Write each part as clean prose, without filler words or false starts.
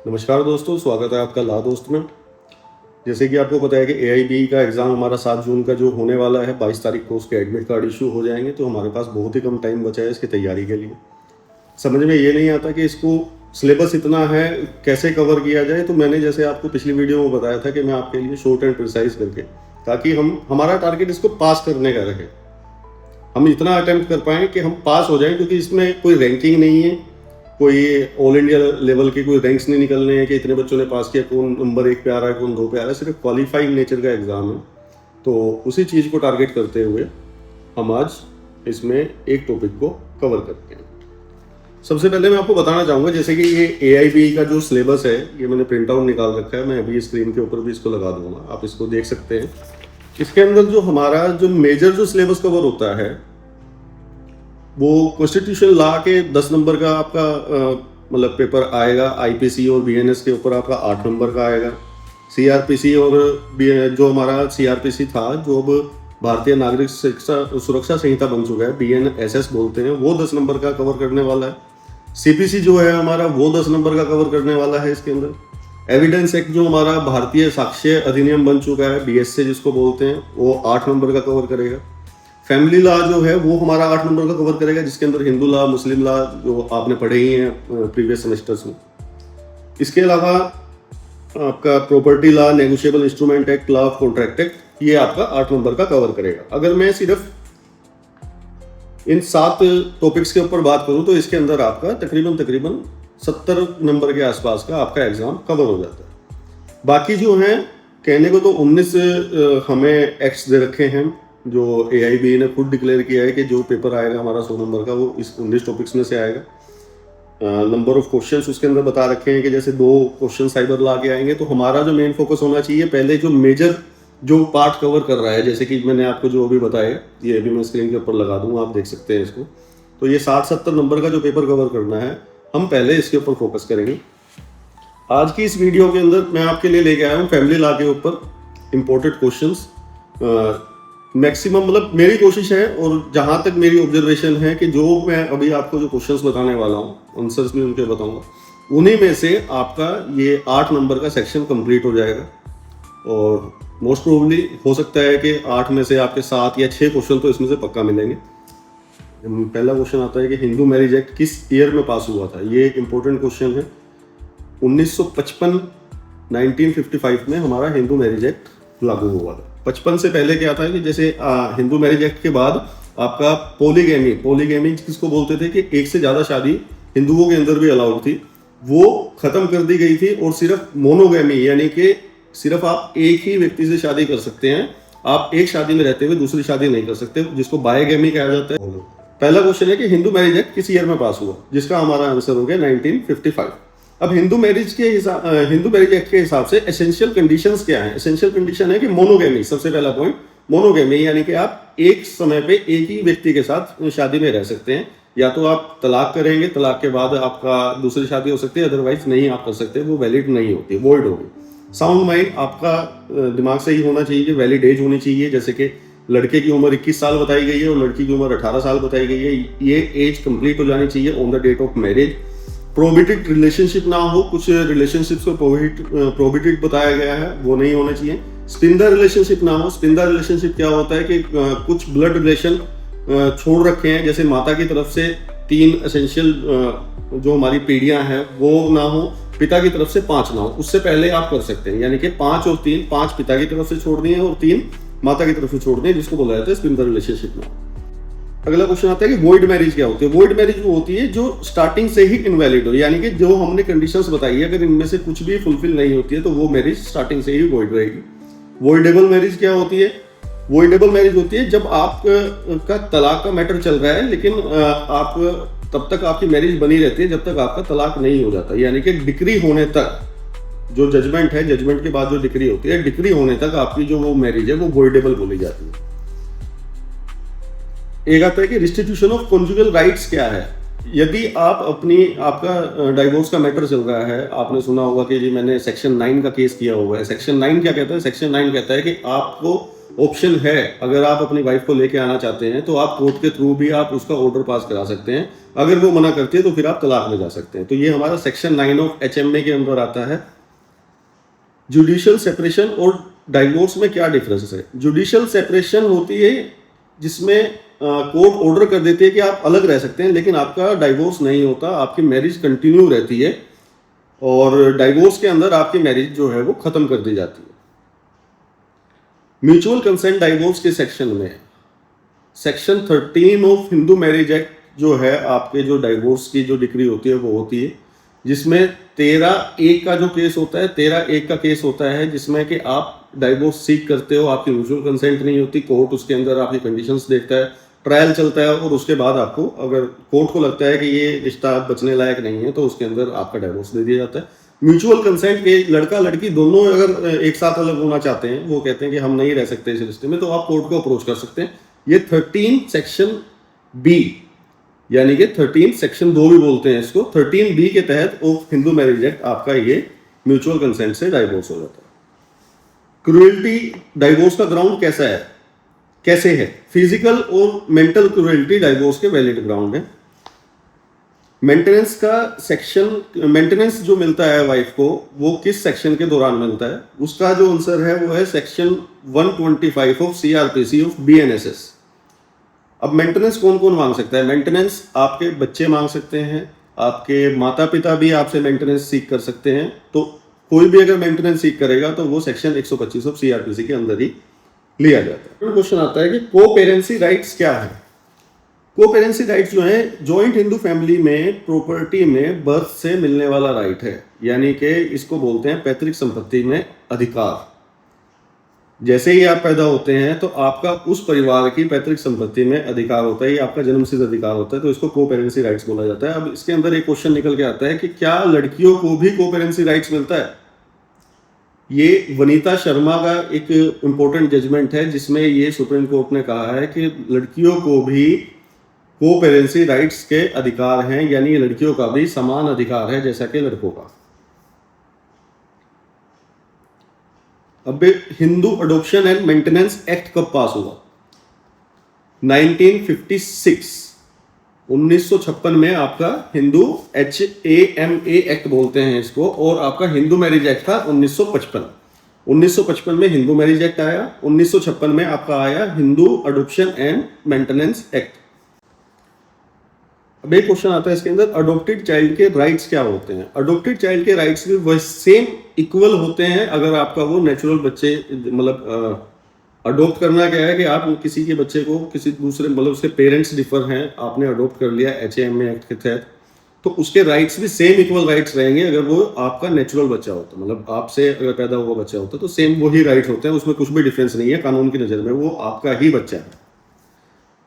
नमस्कार दोस्तों, स्वागत है आपका ला दोस्त में। जैसे कि आपको पता है कि AIBE का एग्ज़ाम हमारा 7 जून का जो होने वाला है, 22 तारीख को उसके एडमिट कार्ड इशू हो जाएंगे। तो हमारे पास बहुत ही कम टाइम बचा है इसकी तैयारी के लिए। समझ में ये नहीं आता कि इसको सिलेबस इतना है, कैसे कवर किया जाए। तो मैंने जैसे आपको पिछली वीडियो में बताया था कि मैं आपके लिए शॉर्ट एंड प्रिसाइज करके, ताकि हमारा टारगेट इसको पास करने का रहे, हम इतना अटेम्प्ट कर पाएँ कि हम पास हो जाएं। क्योंकि इसमें कोई रैंकिंग नहीं है, कोई ऑल इंडिया लेवल के कोई रैंक्स नहीं निकलने हैं कि इतने बच्चों ने पास किया, कौन नंबर 1 पे आ रहा है, कौन 2 पे आ रहा है। सिर्फ क्वालिफाइंग नेचर का एग्ज़ाम है। तो उसी चीज़ को टारगेट करते हुए हम आज इसमें एक टॉपिक को कवर करते हैं। सबसे पहले मैं आपको बताना चाहूँगा, जैसे कि ये AIBE का जो सिलेबस है, ये मैंने प्रिंट आउट निकाल रखा है। मैं अभी स्क्रीन के ऊपर भी इसको लगा दूंगा, आप इसको देख सकते हैं। इसके अंदर जो हमारा जो मेजर जो सिलेबस कवर होता है, वो कॉन्स्टिट्यूशन लॉ के 10 नंबर का आपका मतलब पेपर आएगा। IPC और BNS के ऊपर आपका 8 नंबर का आएगा। CRPC और जो हमारा CRPC था, जो अब भारतीय नागरिक सुरक्षा संहिता बन चुका है, BNSS बोलते हैं, वो 10 नंबर का कवर करने वाला है। CPC जो है हमारा, वो 10 नंबर का कवर करने वाला है। इसके अंदर एविडेंस एक्ट जो हमारा भारतीय साक्ष्य अधिनियम बन चुका है, BSA जिसको बोलते हैं, वो 8 नंबर का कवर करेगा। फैमिली लॉ जो है वो हमारा 8 नंबर का कवर करेगा, जिसके अंदर हिंदू लॉ, मुस्लिम लॉ जो आपने पढ़े ही हैं प्रीवियस सेमेस्टर्स में। इसके अलावा आपका property law, negotiable instrument act, law of contract act, ये आपका 8 नंबर का कवर करेगा। अगर मैं सिर्फ इन 7 टॉपिक्स के ऊपर बात करूं तो इसके अंदर आपका तकरीबन 70 नंबर के आसपास का आपका एग्जाम कवर हो जाता है। बाकी जो है, कहने को तो 19 हमें एक्ट्स दे रखे हैं, जो AIBE ने खुद डिक्लेयर किया है कि जो पेपर आएगा हमारा 100 नंबर का, वो इस 19 टॉपिक्स में से आएगा। नंबर ऑफ क्वेश्चंस उसके अंदर बता रखे हैं कि जैसे 2 क्वेश्चन साइबर ला के आएंगे। तो हमारा जो मेन फोकस होना चाहिए, पहले जो मेजर जो पार्ट कवर कर रहा है, जैसे कि मैंने आपको जो अभी बताया, ये अभी मैं स्क्रीन के ऊपर लगा दूंगा, आप देख सकते हैं इसको। तो ये 60-70 नंबर का जो पेपर कवर करना है, हम पहले इसके ऊपर फोकस करेंगे। आज की इस वीडियो के अंदर मैं आपके लिए लेके आया हूँ फैमिली लॉ के ऊपर इम्पोर्टेड क्वेश्चंस। मैक्सिमम मतलब मेरी कोशिश है, और जहाँ तक मेरी ऑब्जर्वेशन है, कि जो मैं अभी आपको जो क्वेश्चंस बताने वाला हूँ, आंसर्स भी उनके बताऊंगा, उन्हीं में से आपका ये 8 नंबर का सेक्शन कंप्लीट हो जाएगा। और मोस्ट प्रोबेबली हो सकता है कि 8 में से आपके 7 या 6 क्वेश्चन तो इसमें से पक्का मिलेंगे। पहला क्वेश्चन आता है कि हिंदू मैरिज एक्ट किस ईयर में पास हुआ था। ये एक इम्पोर्टेंट क्वेश्चन है। 1955 में हमारा हिंदू मैरिज एक्ट लागू हुआ था। 55 से पहले क्या था कि जैसे हिंदू मैरिज एक्ट के बाद आपका पोलीगैमी किसको बोलते थे कि एक से ज़्यादा शादी हिंदुओं के अंदर भी अलाउड थी, वो खत्म कर दी गई थी। और सिर्फ मोनोगैमी, यानी कि सिर्फ आप एक ही व्यक्ति से शादी कर सकते हैं, आप एक शादी में रहते हुए दूसरी शादी नहीं कर सकते, जिसको बायगैमी कहा जाता है। पहला क्वेश्चन है कि हिंदू मैरिज एक्ट किस ईयर में पास हुआ, जिसका हमारा आंसर हो गया 1955। अब हिंदू मैरिज एक्ट के हिसाब से एसेंशियल कंडीशंस क्या है। एसेंशियल कंडीशन है कि मोनोगैमी, सबसे पहला पॉइंट मोनोगैमी, यानी कि आप एक समय पे एक ही व्यक्ति के साथ शादी में रह सकते हैं। या तो आप तलाक करेंगे, तलाक के बाद आपका दूसरी शादी हो सकती है, अदरवाइज नहीं आप कर सकते, वो वैलिड नहीं होती, वॉइड होगी। साउंड माइंड, आपका दिमाग सही होना चाहिए, वैलिड एज होनी चाहिए। जैसे कि लड़के की उम्र 21 साल बताई गई है और लड़की की उम्र 18 साल बताई गई है, ये एज कंप्लीट हो जानी चाहिए on the date of marriage. Prohibited relationship ना हो, कुछ रिलेशनशिप्स को प्रोहिबिटेड बताया गया है, वो नहीं होना चाहिए। स्पिंदर रिलेशनशिप ना हो। स्पिंदर रिलेशनशिप क्या होता है कि कुछ ब्लड रिलेशन छोड़ रखे हैं, जैसे माता की तरफ से 3 एसेंशियल जो हमारी पीढ़ियां हैं वो ना हो, पिता की तरफ से 5 ना हो, उससे पहले आप कर सकते हैं। यानी कि 5 और 3, 5 पिता की तरफ से छोड़ दिए और 3 माता की तरफ से छोड़ दिए, जिसको बोला जाता है स्पिंदर रिलेशनशिप ना हो। अगला क्वेश्चन आता है कि वॉइड मैरिज क्या होती है। वॉइड मैरिज वो होती है जो स्टार्टिंग से ही इनवैलिड हो, यानी कि जो हमने कंडीशंस बताई है, अगर इनमें से कुछ भी फुलफिल नहीं होती है तो वो मैरिज स्टार्टिंग से ही वॉइड रहेगी। वॉइडेबल मैरिज क्या होती है। वॉइडेबल मैरिज होती है जब आपका तलाक का मैटर चल रहा है, लेकिन आप तब तक आपकी मैरिज बनी रहती है जब तक आपका तलाक नहीं हो जाता, यानी कि डिक्री होने तक, जो जजमेंट है, जजमेंट के बाद जो डिक्री होती है, डिक्री होने तक आपकी जो वो मैरिज है वो वॉइडेबल बोली जाती है। एक आता है कि रिस्टिट्यूशन ऑफ कॉन्जुगल राइट्स क्या है। यदि आपका डाइवोर्स का मैटर चल रहा है, आपने सुना होगा कि जी मैंने सेक्शन 9 का केस किया हुआ है। सेक्शन 9 क्या कहता है। सेक्शन 9 कहता है कि आपको ऑप्शन है, अगर आप अपनी वाइफ को लेके आना चाहते हैं तो आप कोर्ट के थ्रू भी आप उसका ऑर्डर पास करा सकते हैं। अगर वो मना करती है तो फिर आप तलाक में जा सकते हैं। तो ये हमारा सेक्शन 9 ऑफ HMA के अंदर आता है। जुडिशियल सेपरेशन और डाइवोर्स में क्या डिफरेंस है? जुडिशियल सेपरेशन होती है जिसमें कोर्ट ऑर्डर कर देती है कि आप अलग रह सकते हैं, लेकिन आपका डाइवोर्स नहीं होता, आपकी मैरिज कंटिन्यू रहती है और डाइवोर्स के अंदर आपकी मैरिज जो है वो खत्म कर दी जाती है। म्यूचुअल कंसेंट डाइवोर्स के सेक्शन में section 13 of Hindu marriage act जो है, आपके जो डाइवोर्स की जो डिक्री होती है वो होती है, जिसमें 13(1) का जो केस होता है, 13(1) का केस होता है जिसमें कि आप डाइवोर्स सीख करते हो, आपकी म्यूचुअल कंसेंट नहीं होती, कोर्ट उसके अंदर आपकी कंडीशंस देखता है, ट्रायल चलता है और उसके बाद आपको अगर कोर्ट को लगता है कि ये रिश्ता बचने लायक नहीं है तो उसके अंदर आपका डाइवोर्स दे दिया जाता है। म्यूचुअल कंसेंट के लड़का लड़की दोनों अगर एक साथ अलग होना चाहते हैं, वो कहते हैं कि हम नहीं रह सकते इस रिश्ते में, तो आप कोर्ट को अप्रोच कर सकते हैं। ये 13 सेक्शन बी, यानी कि 13 सेक्शन 2 भी बोलते हैं इसको, 13B के तहत ऑफ हिंदू मैरिज एक्ट आपका ये म्यूचुअल कंसेंट से डाइवोर्स हो जाता है। क्रूएल्टी डाइवोर्स का ग्राउंड कैसे है? फिजिकल और मेंटल क्रूएल्टी डाइवोर्स के वैलिड ग्राउंड है। मेंटेनेंस का सेक्शन, मेंटेनेंस जो मिलता है वाइफ को, वो किस सेक्शन के दौरान मिलता है? उसका जो आंसर है वो है section 125 of CRPC of BNSS। अब मेंटेनेंस कौन कौन मांग सकता है? मेंटेनेंस आपके बच्चे मांग सकते हैं, आपके माता पिता भी आपसे मेंटेनेंस सीख कर सकते हैं। तो कोई भी अगर मेंटेनेंस सीख करेगा तो वो सेक्शन 125 ऑफ CRPC के अंदर ही लिया जाता है। क्वेश्चन आता है कि को पेरेंसी राइट्स क्या है? को पेरेंसी राइट्स जो है, जॉइंट हिंदू फैमिली में प्रॉपर्टी में बर्थ से मिलने वाला राइट है, यानी कि इसको बोलते हैं पैतृक संपत्ति में अधिकार। जैसे ही आप पैदा होते हैं तो आपका उस परिवार की पैतृक संपत्ति में अधिकार होता है, ये आपका जन्मसिद्ध अधिकार होता है, तो इसको को पेरेंसी राइट्स बोला जाता है। अब इसके अंदर एक क्वेश्चन निकल के आता है कि क्या लड़कियों को भी को पेरेंसी राइट्स मिलता है? ये वनीता शर्मा का एक इंपॉर्टेंट जजमेंट है जिसमें ये सुप्रीम कोर्ट ने कहा है कि लड़कियों को भी को पेरेंसी राइट्स के अधिकार हैं, यानी लड़कियों का भी समान अधिकार है जैसा कि लड़कों का। अब Hindu adoption and maintenance act कब पास हुआ? 1956, 1956 में आपका हिंदू HAMA एक्ट बोलते हैं इसको, और आपका हिंदू मैरिज एक्ट था 1955 में हिंदू मैरिज एक्ट आया, 1956 में आपका आया Hindu adoption and maintenance act. अब एक क्वेश्चन आता है इसके अंदर, अडॉप्टेड चाइल्ड के राइट्स क्या होते हैं? अडॉप्टेड चाइल्ड के राइट्स भी वही सेम इक्वल होते हैं अगर आपका वो नेचुरल बच्चे, मतलब अडॉप्ट करना क्या है कि आप किसी के बच्चे को किसी दूसरे, मतलब उसके पेरेंट्स डिफर हैं, आपने अडॉप्ट कर लिया HAMA एक्ट के तहत, तो उसके राइट्स भी सेम इक्वल राइट्स रहेंगे अगर वो आपका नेचुरल बच्चा होता है, मतलब आपसे अगर पैदा हुआ बच्चा होता है तो सेम वही राइट होते हैं, उसमें कुछ भी डिफरेंस नहीं है कानून की नज़र में, वो आपका ही बच्चा है।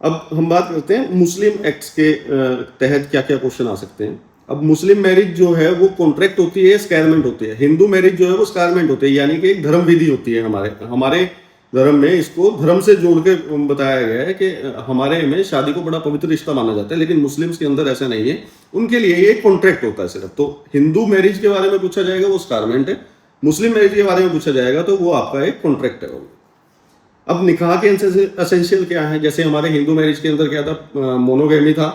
अब हम बात करते हैं मुस्लिम एक्ट्स के तहत क्या क्या क्वेश्चन आ सकते हैं। अब मुस्लिम मैरिज जो है वो कॉन्ट्रैक्ट होती है, स्कारमेंट होती है। हिंदू मैरिज जो है वो स्कारमेंट होती है, यानी कि एक धर्म विधि होती है। हमारे धर्म में इसको धर्म से जोड़ के बताया गया है कि हमारे में शादी को बड़ा पवित्र रिश्ता माना जाता है, लेकिन मुस्लिम्स के अंदर ऐसा नहीं है, उनके लिए ये कॉन्ट्रैक्ट होता है सिर्फ। तो हिंदू मैरिज के बारे में पूछा जाएगा वो स्कारमेंट है, मुस्लिम मैरिज के बारे में पूछा जाएगा तो वो आपका एक कॉन्ट्रैक्ट है। अब निकाह के एसेंशियल क्या है? जैसे हमारे हिंदू मैरिज के अंदर क्या था, मोनोगैमी था,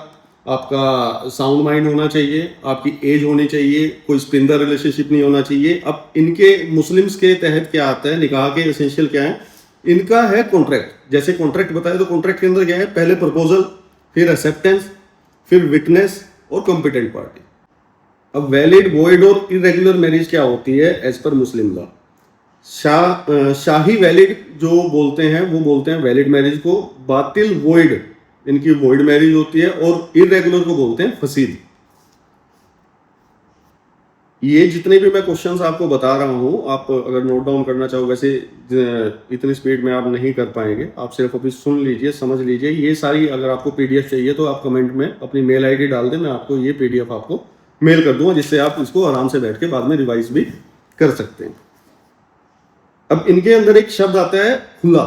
आपका साउंड माइंड होना चाहिए, आपकी एज होनी चाहिए, कोई स्पिंदर रिलेशनशिप नहीं होना चाहिए। अब इनके मुस्लिम्स के तहत क्या आता है, निकाह के एसेंशियल क्या है? इनका है कॉन्ट्रैक्ट। जैसे कॉन्ट्रैक्ट बताया तो कॉन्ट्रैक्ट के अंदर क्या है? पहले प्रपोजल, फिर एक्सेप्टेंस, फिर विटनेस और कॉम्पिटेंट पार्टी। अब वैलिड, वॉइड और इरेगुलर मैरिज क्या होती है एज पर मुस्लिम लॉ? शाही वैलिड जो बोलते हैं वो बोलते हैं वैलिड मैरिज को, बातिल वॉइड इनकी वॉइड मैरिज होती है, और इरेगुलर को बोलते हैं फसीद। ये जितने भी मैं क्वेश्चंस आपको बता रहा हूं, आप अगर नोट डाउन करना चाहो, वैसे इतनी स्पीड में आप नहीं कर पाएंगे, आप सिर्फ अभी सुन लीजिए, समझ लीजिए। ये सारी अगर आपको PDF चाहिए तो आप कमेंट में अपनी मेल ID डाल दें, मैं आपको ये PDF आपको मेल कर दूंगा, जिससे आप इसको आराम से बैठ के बाद में रिवाइज भी कर सकते हैं। अब इनके अंदर एक शब्द आता है खुला।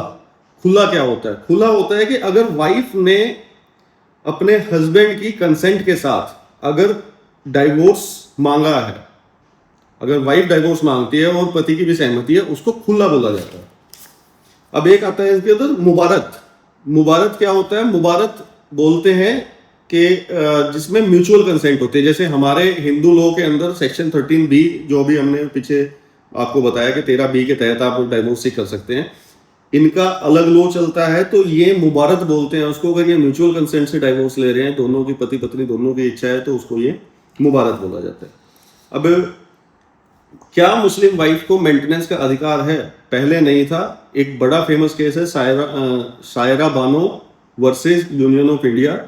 खुला क्या होता है? खुला होता है कि अगर वाइफ ने अपने हस्बैंड की कंसेंट के साथ अगर डाइवोर्स मांगा है, अगर वाइफ डाइवोर्स मांगती है और पति की भी सहमति है, उसको खुला बोला जाता है। अब एक आता है इसके अंदर मुबारत। मुबारत क्या होता है? मुबारत बोलते हैं कि जिसमें म्यूचुअल कंसेंट होते हैं। जैसे हमारे हिंदू लॉ के अंदर सेक्शन 13B, जो भी हमने पीछे आपको बताया कि 13B के तहत आप डाइवोर्स कर सकते हैं, इनका अलग लॉ चलता है। तो ये मुबारत बोलते हैं उसको। अगर ये म्यूचुअल कंसेंट से डाइवोर्स ले रहे हैं, दोनों की पति पत्नी दोनों की इच्छा है, तो उसको ये मुबारत बोला जाता है। अब क्या मुस्लिम वाइफ को मेंटेनेंस का अधिकार है? पहले नहीं था। एक बड़ा फेमस केस है Saira Bano versus union of India.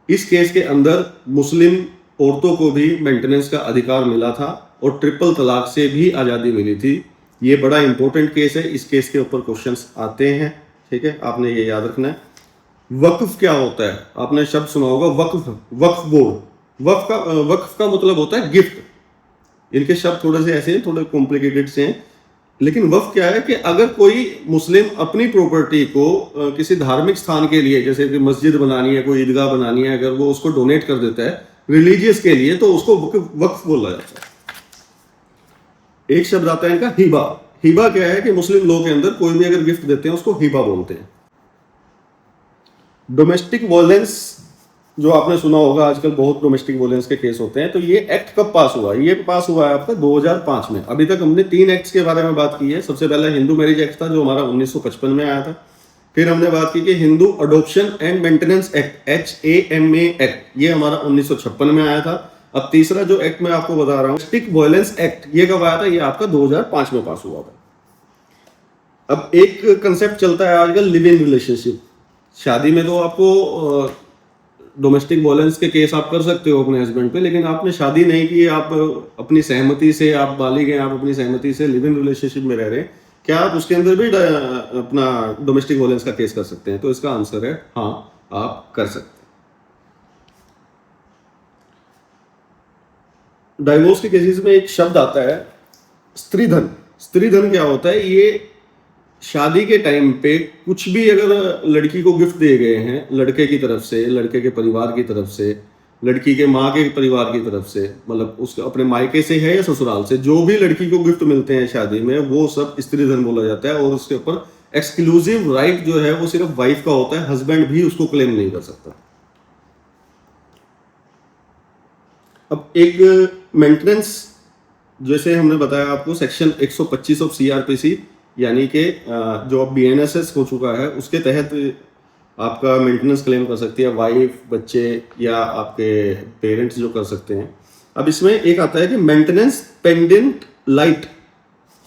इस केस के अंदर मुस्लिम औरतों को भी मेंटेनेंस का अधिकार मिला था और ट्रिपल तलाक से भी आज़ादी मिली थी। ये बड़ा इंपॉर्टेंट केस है। इस केस के ऊपर क्वेश्चंस आते हैं, ठीक है, आपने ये याद रखना है। वक्फ क्या होता है? आपने शब्द सुना होगा, वक्फ, वक्फ बोर्ड। वक्फ का मतलब होता है गिफ्ट। इनके शब्द थोड़े से ऐसे हैं, थोड़े कॉम्प्लिकेटेड से हैं, लेकिन वक्फ क्या है कि अगर कोई मुस्लिम अपनी प्रॉपर्टी को किसी धार्मिक स्थान के लिए, जैसे कि मस्जिद बनानी है, कोई ईदगाह बनानी है, अगर वो उसको डोनेट कर देता है रिलीजियस के लिए, तो उसको वक्फ बोला जाता है। एक शब्द आता है इनका हिबा। हिबा क्या है कि मुस्लिम लोग के अंदर कोई भी अगर गिफ्ट देते हैं उसको हिबा बोलते हैं। डोमेस्टिक वॉयलेंस जो आपने सुना होगा, आजकल बहुत डोमेस्टिक वॉयलेंस के केस होते हैं। तो ये एक्ट कब पास हुआ? ये पास हुआ है आपका 2005 में। अभी तक हमने 3 एक्ट्स के बारे में बात की है। सबसे पहला हिंदू मैरिज एक्ट था जो हमारा 1955 में आया था। फिर हमने बात की कि Hindu adoption and maintenance act, HAMA act, ये हमारा 1956 में आया था। अब तीसरा जो एक्ट मैं आपको बता रहा हूँ, डोमेस्टिक वायलेंस एक्ट, ये कब आया था? ये आपका 2005 में पास हुआ था। अब एक कंसेप्ट चलता है आजकल, लिव इन रिलेशनशिप। शादी में तो आपको डोमेस्टिक वायलेंस के केस आप कर सकते हो अपने हस्बैंड पे, लेकिन आपने शादी नहीं की, आप अपनी सहमति से, आप बालिग हैं, आप अपनी सहमति से लिव इन रिलेशनशिप में रह रहे हैं, क्या आप उसके अंदर भी अपना डोमेस्टिक वायलेंस का केस कर सकते हैं? तो इसका आंसर है हाँ, आप कर सकते हैं। डाइवोर्स के केसेस में एक शब्द आता है स्त्रीधन। स्त्रीधन क्या होता है? ये शादी के टाइम पे कुछ भी अगर लड़की को गिफ्ट दिए गए हैं लड़के की तरफ से, लड़के के परिवार की तरफ से, लड़की के माँ के परिवार की तरफ से, मतलब उसके अपने मायके से है या ससुराल से, जो भी लड़की को गिफ्ट मिलते हैं शादी में, वो सब स्त्रीधन बोला जाता है। और उसके ऊपर एक्सक्लूसिव राइट जो है वो सिर्फ वाइफ का होता है, हस्बैंड भी उसको क्लेम नहीं कर सकता। अब एक मेंटेनेंस, जैसे हमने बताया आपको, सेक्शन 125 ऑफ CRPC, यानी कि जो अब BNSS हो चुका है, उसके तहत आपका मेंटेनेंस क्लेम कर सकती है वाइफ, बच्चे या आपके पेरेंट्स जो कर सकते हैं। अब इसमें एक आता है कि मेंटेनेंस पेंडेंट लाइट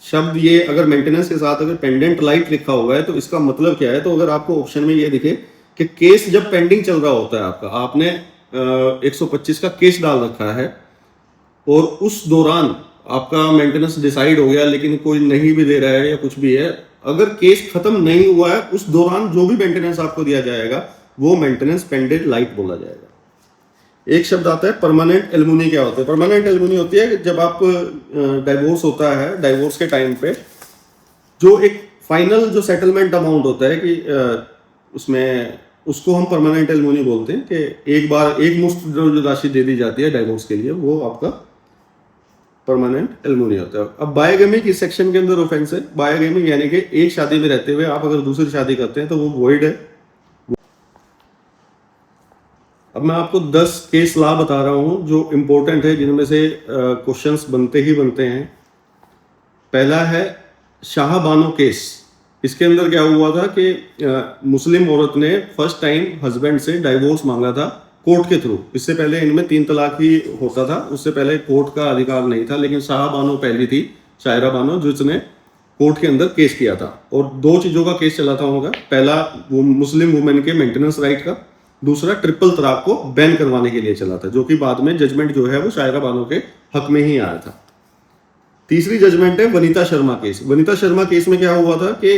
शब्द। ये अगर मेंटेनेंस के साथ अगर पेंडेंट लाइट लिखा हुआ है तो इसका मतलब क्या है? तो अगर आपको ऑप्शन में ये दिखे कि केस जब पेंडिंग चल रहा होता है आपका, आपने 125 का केस डाल रखा है और उस दौरान आपका मेंटेनेंस डिसाइड हो गया, लेकिन कोई नहीं भी दे रहा है या कुछ भी है, अगर केस खत्म नहीं हुआ है उस दौरान जो भी मेंटेनेंस आपको दिया जाएगा वो मेंटेनेंस पेंडेंट लाइट बोला जाएगा। एक शब्द आता है परमानेंट एलिमनी। क्या होता है? परमानेंट एलिमनी होती है कि जब आप डाइवोर्स होता है, डाइवोर्स के टाइम पे जो एक फाइनल जो सेटलमेंट अमाउंट होता है कि उसमें, उसको हम परमानेंट एलिमनी बोलते हैं कि एक बार एक मुश्त जो राशि दे दी जाती है डाइवोर्स के लिए, वो आपका परमानेंट एलिमनी होता है। अब बायोगेमी किस सेक्शन के अंदर ऑफेंस है? बायोगेमी यानी कि एक शादी में रहते हुए आप अगर दूसरी शादी करते हैं तो वो वॉइड है। अब मैं आपको 10 केस लॉ बता रहा हूं जो इंपॉर्टेंट है, जिनमें से क्वेश्चंस बनते ही बनते हैं। पहला है शाह बानो केस। इसके अंदर क्या हुआ था कि मुस्लिम औरत ने फर्स्ट टाइम हस्बैंड से डाइवोर्स मांगा था कोर्ट के थ्रू। इससे पहले इनमें 3 तलाक ही होता था, उससे पहले कोर्ट का अधिकार नहीं था। लेकिन शाह बानो पहली थी, सायरा बानो, जिसने कोर्ट के अंदर केस किया था। और 2 चीजों का केस चला था होगा। पहला वो मुस्लिम वुमेन के मेंटेनेंस राइट का, दूसरा ट्रिपल तलाक को बैन करवाने के लिए चला था, जो कि बाद में जजमेंट जो है वो सायरा बानो के हक में ही आया था। तीसरी जजमेंट है वनीता शर्मा केस। वनीता शर्मा केस में क्या हुआ था कि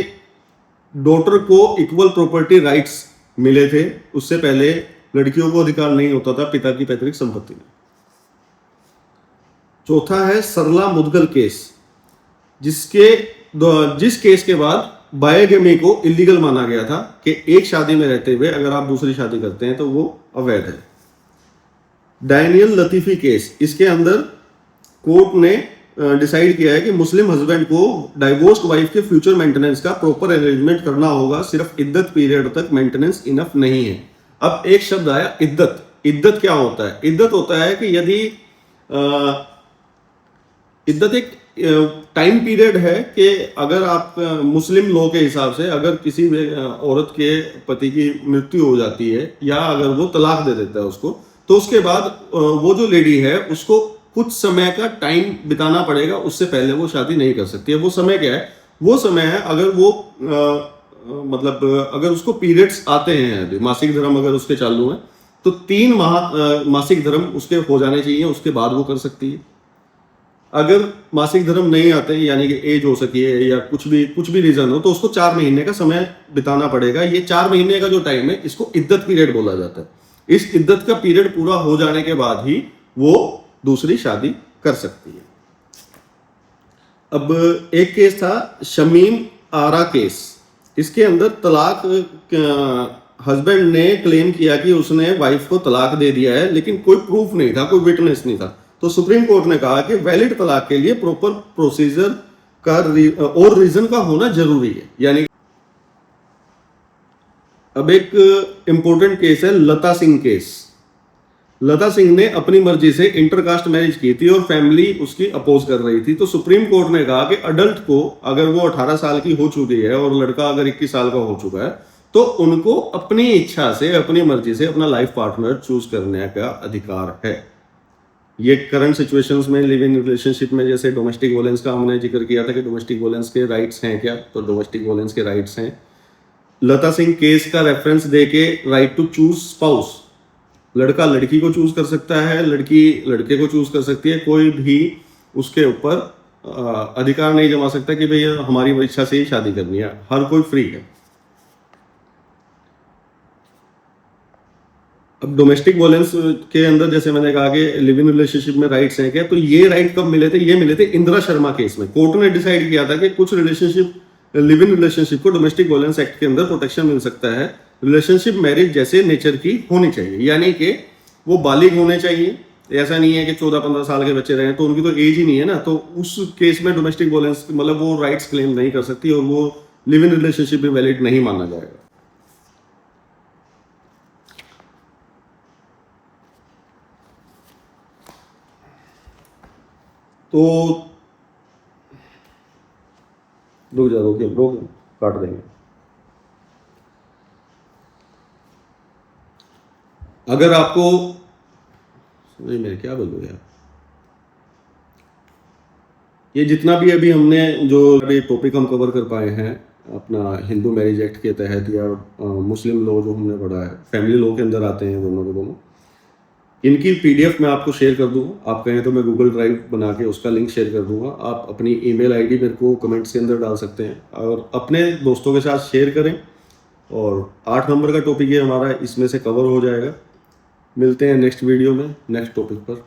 डॉटर को इक्वल प्रॉपर्टी राइट्स मिले थे, उससे पहले लड़कियों को अधिकार नहीं होता था पिता की पैतृक संपत्ति में। चौथा है सरला मुदगल केस, जिस केस के बाद बायोगेमी को इलीगल माना गया था कि एक शादी में रहते हुए अगर आप दूसरी शादी करते हैं तो वो अवैध है। डैनियल लतीफी केस, इसके अंदर कोर्ट ने डिसाइड किया है कि मुस्लिम हस्बैंड को डाइवोर्स्ड वाइफ के फ्यूचर मेंटेनेंस का प्रॉपर अरेंजमेंट करना होगा, सिर्फ इद्दत पीरियड तक मेंटेनेंस इनफ नहीं है। अब एक शब्द आया इद्दत। इद्दत क्या होता है? इद्दत होता है कि यदि इद्दत एक टाइम पीरियड है कि अगर आप मुस्लिम लॉ के हिसाब से अगर किसी औरत के पति की मृत्यु हो जाती है या अगर वो तलाक दे देता है उसको, तो उसके बाद वो जो लेडी है उसको कुछ समय का टाइम बिताना पड़ेगा, उससे पहले वो शादी नहीं कर सकती है। वो समय क्या है? वो समय है अगर वो मतलब अगर उसको पीरियड्स आते हैं, अभी मासिक धर्म अगर उसके चालू है तो 3 माह मासिक धर्म उसके हो जाने चाहिए, उसके बाद वो कर सकती है। अगर मासिक धर्म नहीं आते यानी कि एज हो सकी है या कुछ भी रीजन हो, तो उसको 4 महीने का समय बिताना पड़ेगा। ये 4 महीने का जो टाइम है इसको इद्दत पीरियड बोला जाता है। इस इद्दत का पीरियड पूरा हो जाने के बाद ही वो दूसरी शादी कर सकती है। अब एक केस था शमीम आरा केस। इसके अंदर तलाक हस्बैंड ने क्लेम किया कि उसने वाइफ को तलाक दे दिया है, लेकिन कोई प्रूफ नहीं था, कोई विटनेस नहीं था। तो सुप्रीम कोर्ट ने कहा कि वैलिड तलाक के लिए प्रॉपर प्रोसीजर का और रीजन का होना जरूरी है। यानी अब एक इंपॉर्टेंट केस है लता सिंह केस। लता सिंह ने अपनी मर्जी से इंटरकास्ट मैरिज की थी और फैमिली उसकी अपोज कर रही थी। तो सुप्रीम कोर्ट ने कहा कि अडल्ट को अगर वो 18 साल की हो चुकी है और लड़का अगर 21 साल का हो चुका है तो उनको अपनी इच्छा से अपनी मर्जी से अपना लाइफ पार्टनर चूज करने का अधिकार है। ये करंट सिचुएशंस में लिव इन रिलेशनशिप में जैसे डोमेस्टिक वोलेंस का हमने जिक्र किया था कि डोमेस्टिक वोलेंस के राइट्स हैं क्या, तो डोमेस्टिक वोलेंस के राइट्स हैं। लता सिंह केस का रेफरेंस देके राइट टू चूज स्पाउस, लड़का लड़की को चूज कर सकता है, लड़की लड़के को चूज कर सकती है। कोई भी उसके ऊपर अधिकार नहीं जमा सकता कि भाई हमारी इच्छा से ही शादी करनी है, हर कोई फ्री है। अब डोमेस्टिक वोलेंस के अंदर जैसे मैंने कहा कि लिव इन रिलेशनशिप में राइट्स हैं क्या, तो ये राइट कब मिले थे? ये मिले थे इंदिरा शर्मा केस में। कोर्ट ने डिसाइड किया था कि कुछ रिलेशनशिप लिव इन रिलेशनशिप को डोमेस्टिक वोलेंस एक्ट के अंदर प्रोटेक्शन मिल सकता है। रिलेशनशिप मैरिज जैसे नेचर की होनी चाहिए, यानी कि वो बालिग होने चाहिए। ऐसा नहीं है कि 14-15 साल के बच्चे रहे तो उनकी तो एज ही नहीं है ना, तो उस केस में डोमेस्टिक वोलेंस मतलब वो राइट्स क्लेम नहीं कर सकती और वो लिव इन रिलेशनशिप भी वैलिड नहीं माना जाएगा। तो रोक काट देंगे। अगर आपको समझ में क्या बोलूं यार, ये जितना भी अभी हमने जो अभी टॉपिक हम कवर कर पाए हैं अपना हिंदू मैरिज एक्ट के तहत या मुस्लिम लॉ जो हमने पढ़ा है, फैमिली लॉ के अंदर आते हैं दोनों के दोनों, इनकी पीडीएफ मैं आपको शेयर कर दूंगा। आप कहें तो मैं गूगल ड्राइव बना के उसका लिंक शेयर कर दूंगा। आप अपनी ईमेल आईडी मेरे को कमेंट्स के अंदर डाल सकते हैं और अपने दोस्तों के साथ शेयर करें। और 8 नंबर का टॉपिक ये हमारा इसमें से कवर हो जाएगा। मिलते हैं नेक्स्ट वीडियो में नेक्स्ट टॉपिक पर।